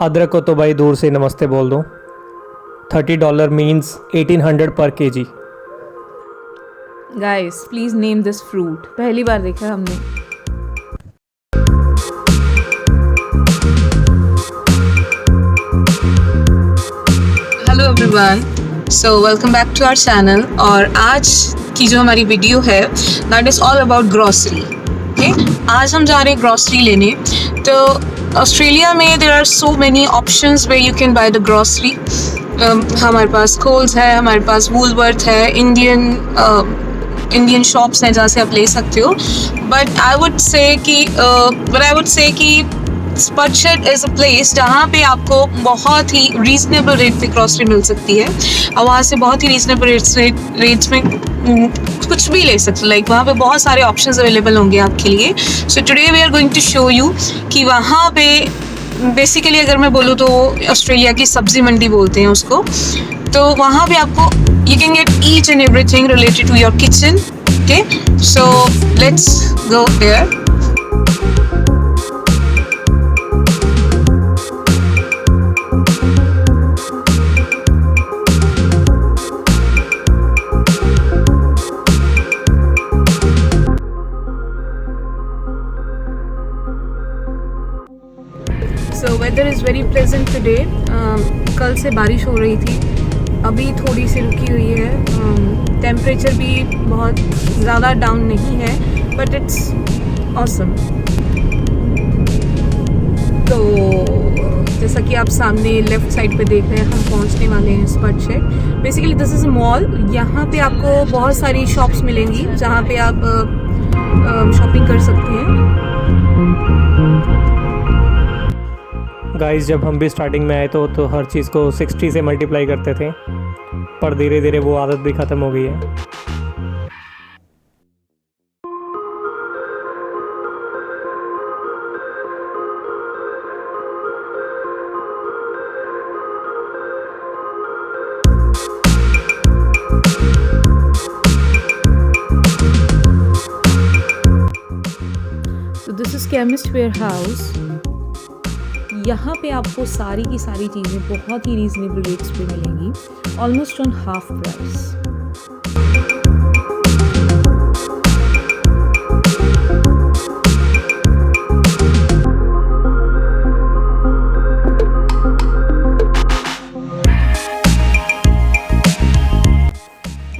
अदरक को तो भाई दूर से नमस्ते बोल दो। $30 means 1800 per kg. Guys please name this fruit, पहली बार देखा हमने। Hello everyone, so welcome back to our channel. और आज की जो हमारी वीडियो है that is all about grocery. Okay, आज हम जा रहे हैं ग्रॉसरी लेने। तो ऑस्ट्रेलिया में there are so many options where you can buy the grocery. हमारे पास कोल्स है, हमारे पास वूलवर्थ है, इंडियन शॉप्स हैं जहाँ से आप ले सकते हो। बट आई वुड से कि स्पटशेड इज़ अ प्लेस जहाँ पे आपको बहुत ही रीज़नेबल रेट पे ग्रॉसरी मिल सकती है, और वहाँ से बहुत ही रीज़नेबल रेट्स में कुछ भी ले सकते हो। लाइक वहाँ पे बहुत सारे ऑप्शंस अवेलेबल होंगे आपके लिए। So today we are going to show you कि वहाँ पे बेसिकली अगर मैं बोलूँ तो ऑस्ट्रेलिया की सब्जी मंडी बोलते हैं उसको। तो वहाँ पे आपको you can get each and everything related to your kitchen. Okay, so let's go there. So weather is very pleasant today. कल से बारिश हो रही थी, अभी थोड़ी सी रुकी हुई है। टेम्परेचर भी बहुत ज़्यादा डाउन नहीं है, बट इट्स ऑसम। तो जैसा कि आप सामने लेफ़्ट साइड पे देख रहे हैं, हम पहुंचने वाले हैं स्पटशेड। Basically this is a mall. यहाँ पे आपको बहुत सारी शॉप्स मिलेंगी जहाँ पे आप शॉपिंग कर सकते हैं। गाइस, जब हम भी स्टार्टिंग में आए तो हर चीज़ को 60 से मल्टीप्लाई करते थे, पर धीरे धीरे वो आदत भी ख़त्म हो गई है। तो this is chemist warehouse. यहाँ पे आपको सारी की सारी चीज़ें बहुत ही रीज़नेबल रेट्स पे मिलेंगी, almost on half price.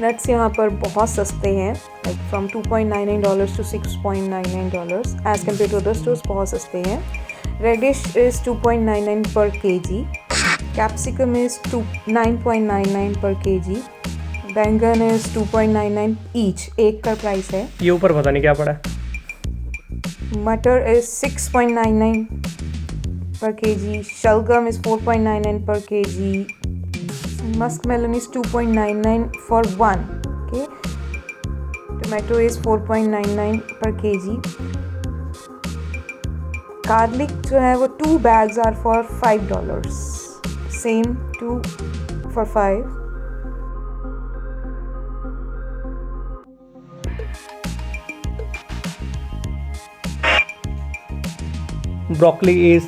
Nuts यहाँ पर बहुत सस्ते हैं, like from $2.99 to $6.99 as compare to other stores. बहुत सस्ते हैं। Radish is $2.99 per kg. Capsicum is 9.99 per kg. बैंगन is 2.99 each, एक का प्राइस है। ये ऊपर पता नहीं क्या पड़ा है। मटर is 6.99 per kg. शलगम is 4.99 per kg. Muskmelon is 2.99 for one. Okay. Tomato is 4.99 per kg. Garlic जो है वो 2 bags are for $5, same 2 for 5। Broccoli is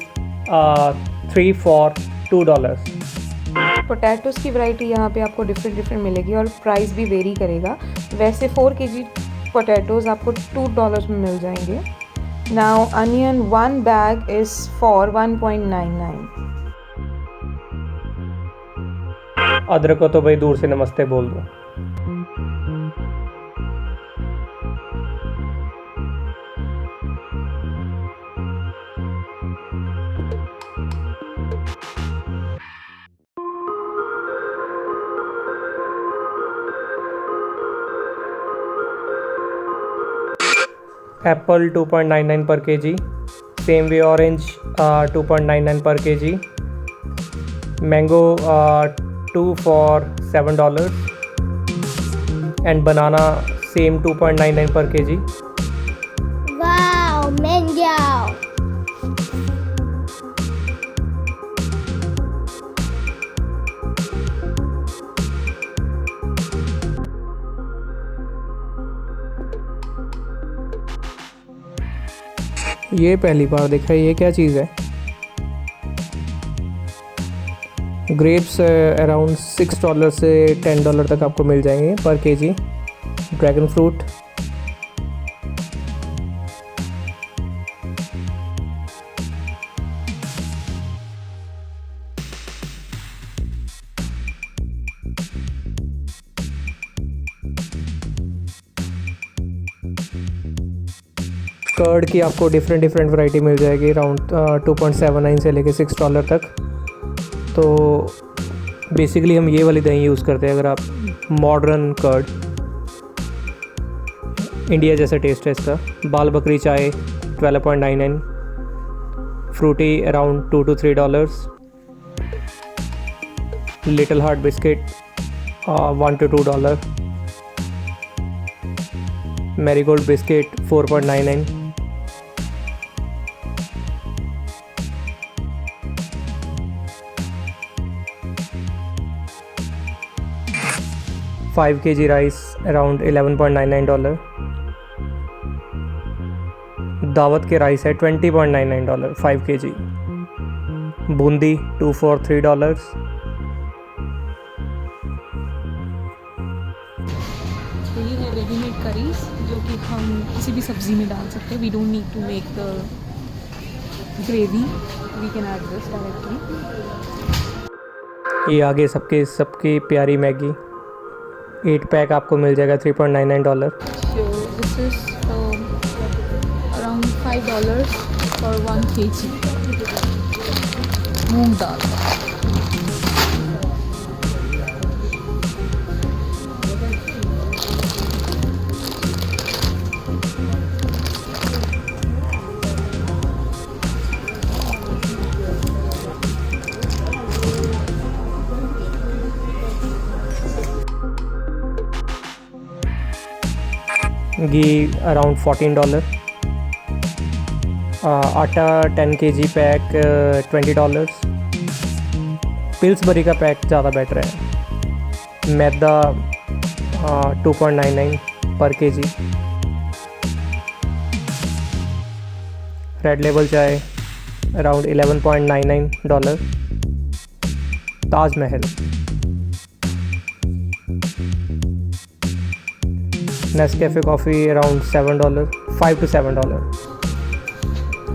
3 for $2। Potatoes की वैरायटी यहाँ पे आपको डिफरेंट मिलेगी और प्राइस भी वेरी करेगा। वैसे 4 kg पोटैटोज़ आपको $2 में मिल जाएंगे। Now onion 1 bag is for $1.99। अदरक को तो भाई दूर से नमस्ते बोल दो। Apple 2.99 per kg, same way orange 2.99 per kg, mango 2 for $7, and banana same 2.99 per kg. Wow, mango! ये पहली बार देखा है, ये क्या चीज़ है? ग्रेप्स अराउंड $6 से $10 तक आपको मिल जाएंगे पर केजी। ड्रैगन फ्रूट, कर्ड की आपको डिफरेंट वैरायटी मिल जाएगी अराउंड 2.79 से लेके $6 तक। तो बेसिकली हम ये वाली दही यूज़ करते हैं। अगर आप मॉडर्न कर्ड, इंडिया जैसा टेस्ट है इसका। बाल बकरी चाय 12.99, Frooti around $2 to $3, little heart biscuit $1 to $2, Marigold biscuit 4.99, $5 kg rice around $11.99, Daawat के राइस है $20.99 5 kg, बूंदी $2 for $3। तो ये है रेडीमेड करीज जो कि हम किसी भी सब्ज़ी में डाल सकते हैं। We don't need to make the gravy, we can add this directly. ये आगे सबकी प्यारी मैगी 8 पैक आपको मिल जाएगा $3.99। So this is around $5 for 1 kg moong dal. Ghee around $14, आटा 10 kg पैक $20, पिल्सबरी का पैक ज़्यादा बेटर है, मैदा 2.99 पर केजी, रेड लेबल चाय around $11.99, Taj Mahal, Nescafe coffee around $7, $5 to $7,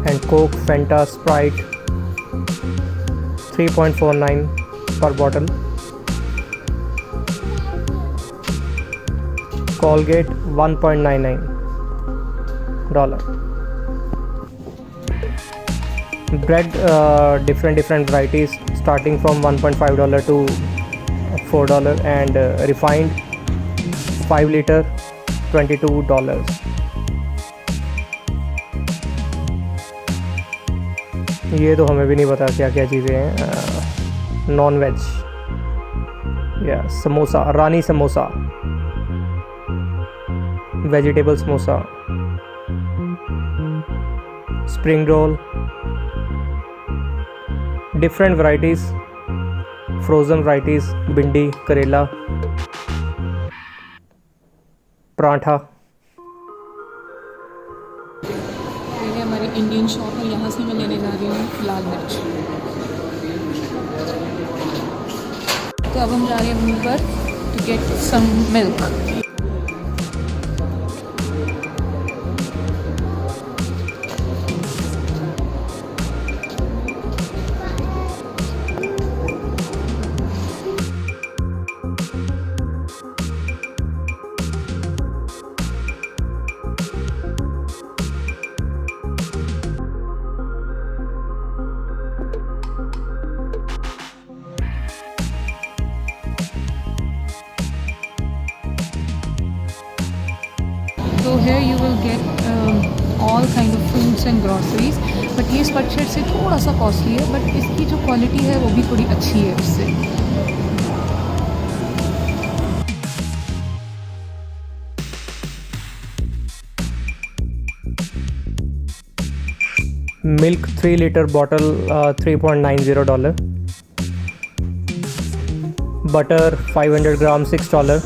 and Coke, Fanta, Sprite 3.49 पर bottle, Colgate $1.99। Bread different varieties starting from $1.5 to $4, and refined 5 liter $22। ये तो हमें भी नहीं पता क्या क्या चीज़ें हैं। नॉन वेज या समोसा, रानी samosa, vegetable samosa, spring roll, different varieties, frozen varieties, bhindi, karela, paratha. ये हमारी इंडियन शॉप है, यहाँ से मैं लेने जा रही हूँ लाल मिर्च। तो अब हम जा रहे हैं वहीं पर to get some milk. So here you will get all kind of fruits and groceries, but ये स्पटशेड से थोड़ा सा कॉस्टली है, बट इसकी जो क्वालिटी है वो भी थोड़ी अच्छी है उससे। मिल्क 3 liter बॉटल $3.90, बटर 500 ग्राम $6,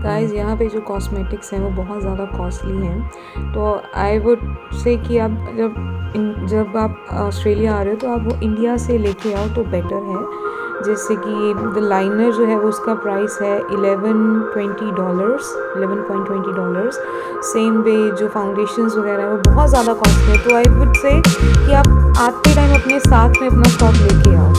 गाइस यहाँ पे जो कॉस्मेटिक्स हैं वो बहुत ज़्यादा कॉस्टली हैं, तो आई वुड से कि आप जब आप ऑस्ट्रेलिया आ रहे हो तो आप वो इंडिया से लेके आओ तो बेटर है। जैसे कि द लाइनर जो है वो उसका प्राइस है $11.20। सेम वे जो फाउंडेशंस वगैरह है वो बहुत ज़्यादा कॉस्टली है, तो आई वुड से कि आप आते टाइम अपने साथ में अपना स्टॉक लेके आओ।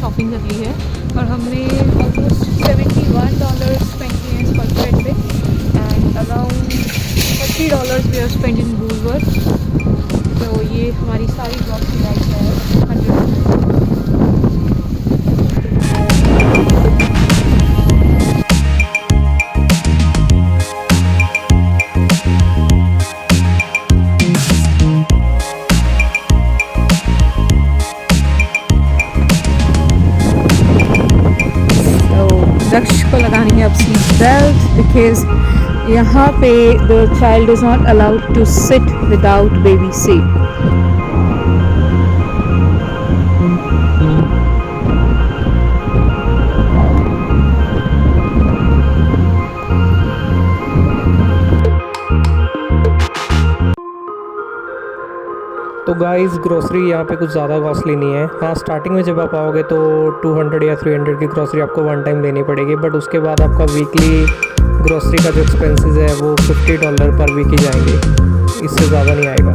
शॉपिंग कर ली है और हमने ऑलमोस्ट $71 स्पेंड किए हैं स्पॉट पे and around $30 we are spend in Woolworth. तो ये हमारी सारी ग्रॉसरी आई है 100। दक्ष को लगानी है अब सीट बेल्ट, बिकॉज यहाँ पे the child is not allowed to sit without baby seat. तो गाइस ग्रोसरी यहाँ पे कुछ ज़्यादा कॉस्टली नहीं है। हाँ, स्टार्टिंग में जब आप आओगे तो 200 या 300 की ग्रोसरी आपको वन टाइम लेनी पड़ेगी, बट उसके बाद आपका वीकली ग्रोसरी का जो एक्सपेंसेस है वो $50 पर वीक ही जाएंगे, इससे ज़्यादा नहीं आएगा।